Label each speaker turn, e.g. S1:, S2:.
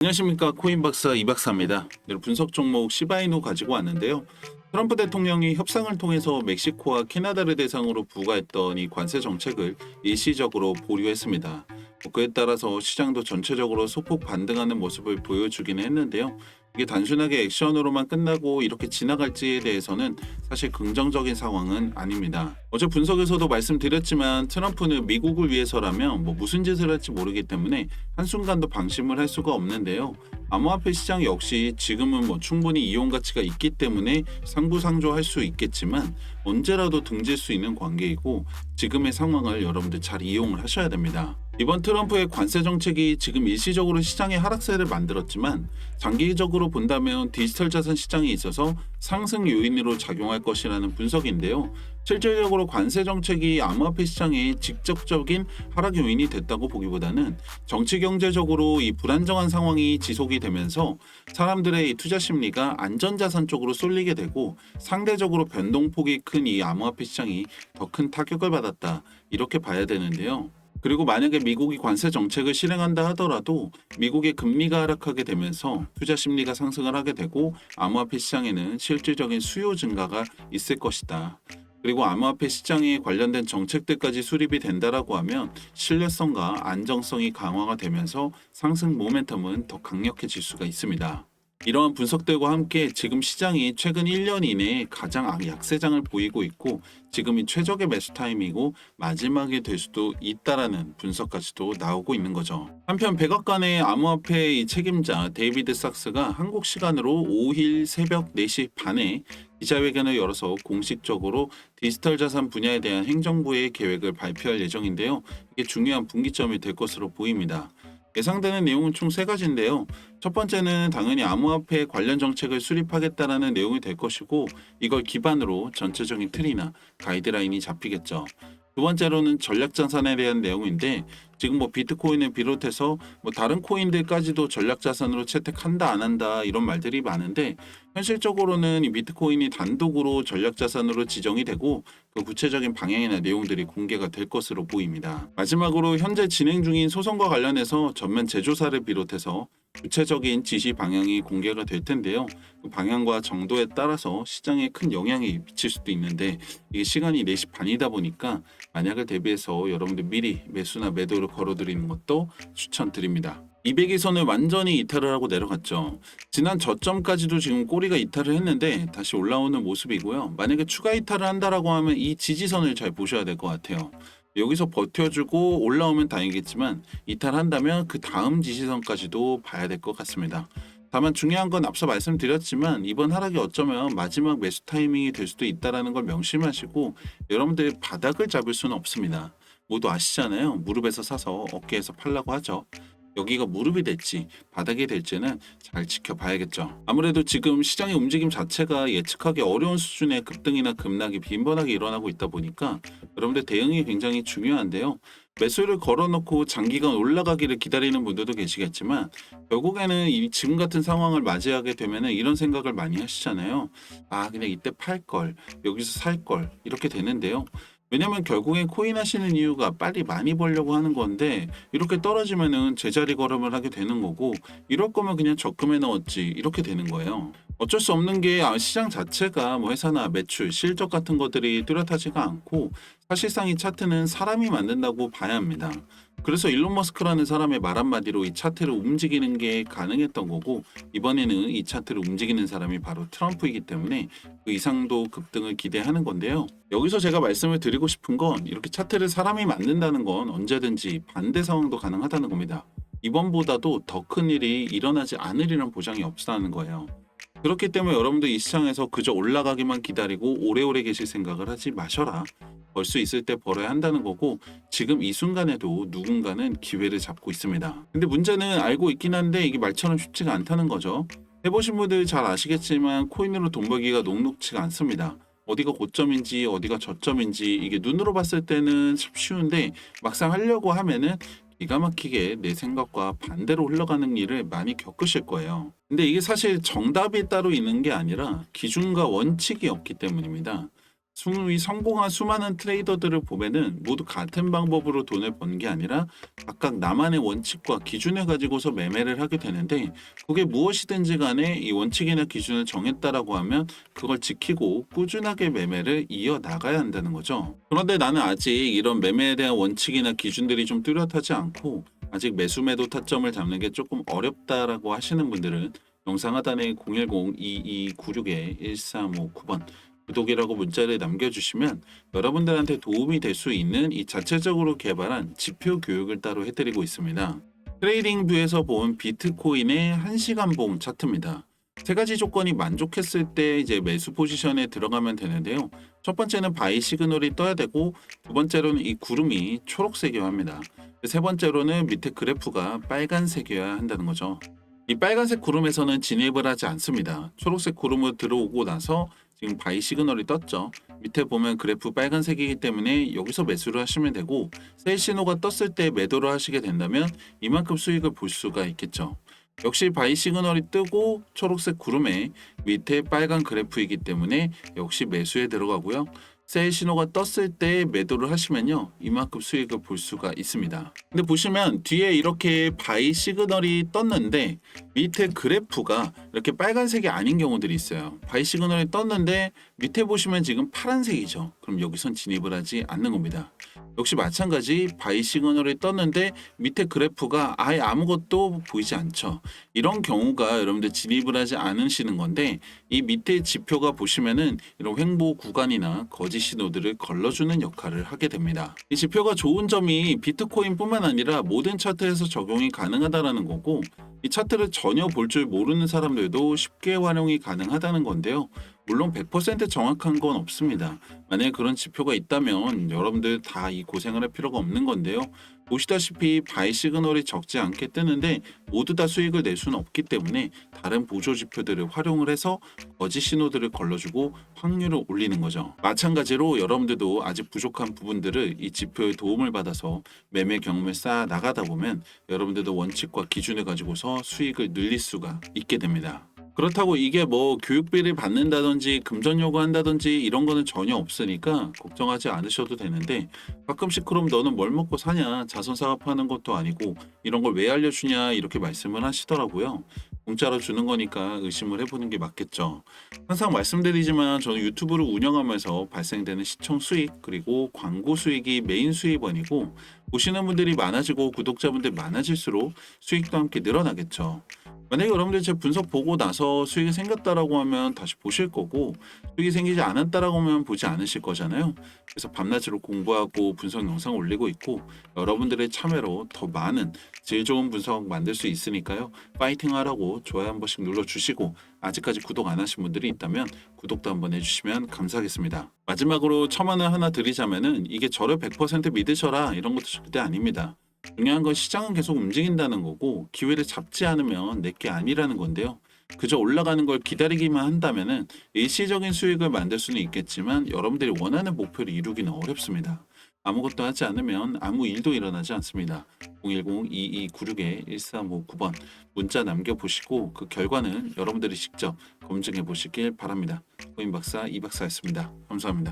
S1: 안녕하십니까, 코인박사 이박사입니다. 분석 종목 시바이누 가지고 왔는데요. 트럼프 대통령이 협상을 통해서 멕시코와 캐나다를 대상으로 부과했던 이 관세 정책을 일시적으로 보류했습니다. 그에 따라서 시장도 전체적으로 소폭 반등하는 모습을 보여주기는 했는데요. 이게 단순하게 액션으로만 끝나고 이렇게 지나갈지에 대해서는 사실 긍정적인 상황은 아닙니다. 어제 분석에서도 말씀드렸지만 트럼프는 미국을 위해서라면 무슨 짓을 할지 모르기 때문에 한순간도 방심을 할 수가 없는데요. 암호화폐 시장 역시 지금은 충분히 이용 가치가 있기 때문에 상부상조할 수 있겠지만 언제라도 등질 수 있는 관계이고 지금의 상황을 여러분들 잘 이용을 하셔야 됩니다. 이번 트럼프의 관세 정책이 지금 일시적으로 시장의 하락세를 만들었지만 장기적으로 본다면 디지털 자산 시장에 있어서 상승 요인으로 작용할 것이라는 분석인데요. 실질적으로 관세 정책이 암호화폐 시장에 직접적인 하락 요인이 됐다고 보기보다는 정치 경제적으로 이 불안정한 상황이 지속이 되면서 사람들의 이 투자 심리가 안전자산 쪽으로 쏠리게 되고 상대적으로 변동폭이 큰 이 암호화폐 시장이 더 큰 타격을 받았다, 이렇게 봐야 되는데요. 그리고 만약에 미국이 관세 정책을 실행한다 하더라도 미국의 금리가 하락하게 되면서 투자 심리가 상승을 하게 되고 암호화폐 시장에는 실질적인 수요 증가가 있을 것이다. 그리고 암호화폐 시장에 관련된 정책들까지 수립이 된다라고 하면 신뢰성과 안정성이 강화가 되면서 상승 모멘텀은 더 강력해질 수가 있습니다. 이러한 분석들과 함께 지금 시장이 최근 1년 이내에 가장 약세장을 보이고 있고 지금이 최적의 매수 타임이고 마지막이 될 수도 있다라는 분석까지도 나오고 있는 거죠. 한편 백악관의 암호화폐 책임자 데이비드 sak스가 한국 시간으로 5일 새벽 4시 반에 기자회견을 열어서 공식적으로 디지털 자산 분야에 대한 행정부의 계획을 발표할 예정인데요. 이게 중요한 분기점이 될 것으로 보입니다. 예상되는 내용은 총 3가지인데요. 첫 번째는 당연히 암호화폐 관련 정책을 수립하겠다라는 내용이 될 것이고 이걸 기반으로 전체적인 틀이나 가이드라인이 잡히겠죠. 두 번째로는 전략자산에 대한 내용인데 지금 비트코인을 비롯해서 다른 코인들까지도 전략자산으로 채택한다 안 한다 이런 말들이 많은데 현실적으로는 이 비트코인이 단독으로 전략자산으로 지정이 되고 그 구체적인 방향이나 내용들이 공개가 될 것으로 보입니다. 마지막으로 현재 진행 중인 소송과 관련해서 전면 재조사를 비롯해서 구체적인 지시 방향이 공개가 될 텐데요. 그 방향과 정도에 따라서 시장에 큰 영향이 미칠 수도 있는데 이게 시간이 4시 반이다 보니까 만약을 대비해서 여러분들 미리 매수나 매도를 걸어드리는 것도 추천드립니다. 200일선을 완전히 이탈을 하고 내려갔죠. 지난 저점까지도 지금 꼬리가 이탈을 했는데 다시 올라오는 모습이고요. 만약에 추가 이탈을 한다라고 하면 이 지지선을 잘 보셔야 될 것 같아요. 여기서 버텨주고 올라오면 다행이겠지만 이탈한다면 그 다음 지지선까지도 봐야 될 것 같습니다. 다만 중요한 건 앞서 말씀드렸지만 이번 하락이 어쩌면 마지막 매수 타이밍이 될 수도 있다는 걸 명심하시고 여러분들 바닥을 잡을 수는 없습니다. 모두 아시잖아요. 무릎에서 사서 어깨에서 팔라고 하죠. 여기가 무릎이 될지 바닥이 될지는 잘 지켜봐야겠죠. 아무래도 지금 시장의 움직임 자체가 예측하기 어려운 수준의 급등이나 급락이 빈번하게 일어나고 있다 보니까 여러분들 대응이 굉장히 중요한데요. 매수를 걸어놓고 장기간 올라가기를 기다리는 분들도 계시겠지만 결국에는 지금 같은 상황을 맞이하게 되면 이런 생각을 많이 하시잖아요. 그냥 이때 팔 걸, 여기서 살 걸, 이렇게 되는데요. 왜냐면 결국엔 코인 하시는 이유가 빨리 많이 벌려고 하는 건데 이렇게 떨어지면은 제자리 걸음을 하게 되는 거고 이럴 거면 그냥 적금에 넣었지 이렇게 되는 거예요. 어쩔 수 없는 게 시장 자체가 회사나 매출, 실적 같은 것들이 뚜렷하지가 않고 사실상 이 차트는 사람이 만든다고 봐야 합니다. 그래서 일론 머스크라는 사람의 말 한마디로 이 차트를 움직이는 게 가능했던 거고 이번에는 이 차트를 움직이는 사람이 바로 트럼프이기 때문에 그 이상도 급등을 기대하는 건데요. 여기서 제가 말씀을 드리고 싶은 건 이렇게 차트를 사람이 만든다는 건 언제든지 반대 상황도 가능하다는 겁니다. 이번보다도 더 큰 일이 일어나지 않으리란 보장이 없다는 거예요. 그렇기 때문에 여러분들 이 시장에서 그저 올라가기만 기다리고 오래오래 계실 생각을 하지 마셔라. 벌 수 있을 때 벌어야 한다는 거고 지금 이 순간에도 누군가는 기회를 잡고 있습니다. 근데 문제는 알고 있긴 한데 이게 말처럼 쉽지가 않다는 거죠. 해보신 분들 잘 아시겠지만 코인으로 돈 벌기가 녹록지가 않습니다. 어디가 고점인지 어디가 저점인지 이게 눈으로 봤을 때는 참 쉬운데 막상 하려고 하면은 기가 막히게 내 생각과 반대로 흘러가는 일을 많이 겪으실 거예요. 근데 이게 사실 정답이 따로 있는 게 아니라 기준과 원칙이 없기 때문입니다. 이 성공한 수많은 트레이더들을 보면은 모두 같은 방법으로 돈을 번 게 아니라 각각 나만의 원칙과 기준을 가지고서 매매를 하게 되는데, 그게 무엇이든지 간에 이 원칙이나 기준을 정했다라고 하면 그걸 지키고 꾸준하게 매매를 이어 나가야 한다는 거죠. 그런데 나는 아직 이런 매매에 대한 원칙이나 기준들이 좀 뚜렷하지 않고 아직 매수 매도 타점을 잡는 게 조금 어렵다라고 하시는 분들은 영상 하단에 010-2296-1359번 구독이라고 문자를 남겨주시면 여러분들한테 도움이 될 수 있는 이 자체적으로 개발한 지표 교육을 따로 해드리고 있습니다. 트레이딩 뷰에서 본 비트코인의 1시간 봉 차트입니다. 세 가지 조건이 만족했을 때 이제 매수 포지션에 들어가면 되는데요. 첫 번째는 바이 시그널이 떠야 되고, 두 번째로는 이 구름이 초록색이어야 합니다. 세 번째로는 밑에 그래프가 빨간색이어야 한다는 거죠. 이 빨간색 구름에서는 진입을 하지 않습니다. 초록색 구름으로 들어오고 나서 지금 바이 시그널이 떴죠. 밑에 보면 그래프 빨간색이기 때문에 여기서 매수를 하시면 되고, 셀 신호가 떴을 때 매도를 하시게 된다면 이만큼 수익을 볼 수가 있겠죠. 역시 바이 시그널이 뜨고 초록색 구름에 밑에 빨간 그래프이기 때문에 역시 매수에 들어가고요. 셀 신호가 떴을 때 매도를 하시면요, 이만큼 수익을 볼 수가 있습니다. 근데 보시면 뒤에 이렇게 바이 시그널이 떴는데 밑에 그래프가 이렇게 빨간색이 아닌 경우들이 있어요. 바이 시그널이 떴는데 밑에 보시면 지금 파란색이죠. 그럼 여기선 진입을 하지 않는 겁니다. 역시 마찬가지 바이 시그널이 떴는데 밑에 그래프가 아예 아무것도 보이지 않죠. 이런 경우가 여러분들 진입을 하지 않으시는 건데, 이 밑에 지표가 보시면은 이런 횡보 구간이나 거짓 신호들을 걸러주는 역할을 하게 됩니다. 이 지표가 좋은 점이 비트코인뿐만 아니라 모든 차트에서 적용이 가능하다라는 거고, 이 차트를 전혀 볼 줄 모르는 사람들도 쉽게 활용이 가능하다는 건데요. 물론 100% 정확한 건 없습니다. 만약에 그런 지표가 있다면 여러분들 다 이 고생을 할 필요가 없는 건데요. 보시다시피 바이 시그널이 적지 않게 뜨는데 모두 다 수익을 낼 수는 없기 때문에 다른 보조 지표들을 활용을 해서 거짓 신호들을 걸러주고 확률을 올리는 거죠. 마찬가지로 여러분들도 아직 부족한 부분들을 이 지표의 도움을 받아서 매매 경험을 쌓아 나가다 보면 여러분들도 원칙과 기준을 가지고서 수익을 늘릴 수가 있게 됩니다. 그렇다고 이게 뭐 교육비를 받는다든지 금전 요구한다든지 이런 거는 전혀 없으니까 걱정하지 않으셔도 되는데, 가끔씩 그럼 너는 뭘 먹고 사냐, 자선 사업하는 것도 아니고 이런 걸 왜 알려주냐 이렇게 말씀을 하시더라고요. 공짜로 주는 거니까 의심을 해보는 게 맞겠죠. 항상 말씀드리지만 저는 유튜브를 운영하면서 발생되는 시청 수익 그리고 광고 수익이 메인 수입원이고, 보시는 분들이 많아지고 구독자분들이 많아질수록 수익도 함께 늘어나겠죠. 만약에 여러분들 제 분석 보고 나서 수익이 생겼다라고 하면 다시 보실 거고, 수익이 생기지 않았다라고 하면 보지 않으실 거잖아요. 그래서 밤낮으로 공부하고 분석 영상 올리고 있고, 여러분들의 참여로 더 많은 질 좋은 분석 만들 수 있으니까요. 파이팅 하라고 좋아요 한 번씩 눌러주시고, 아직까지 구독 안 하신 분들이 있다면 구독도 한번 해주시면 감사하겠습니다. 마지막으로 첨언을 하나 드리자면은, 이게 저를 100% 믿으셔라 이런 것도 절대 아닙니다. 중요한 건 시장은 계속 움직인다는 거고, 기회를 잡지 않으면 내게 아니라는 건데요. 그저 올라가는 걸 기다리기만 한다면은 일시적인 수익을 만들 수는 있겠지만 여러분들이 원하는 목표를 이루기는 어렵습니다. 아무것도 하지 않으면 아무 일도 일어나지 않습니다. 010-2296-1359번 문자 남겨보시고 그 결과는 여러분들이 직접 검증해 보시길 바랍니다. 코인박사 이박사였습니다. 감사합니다.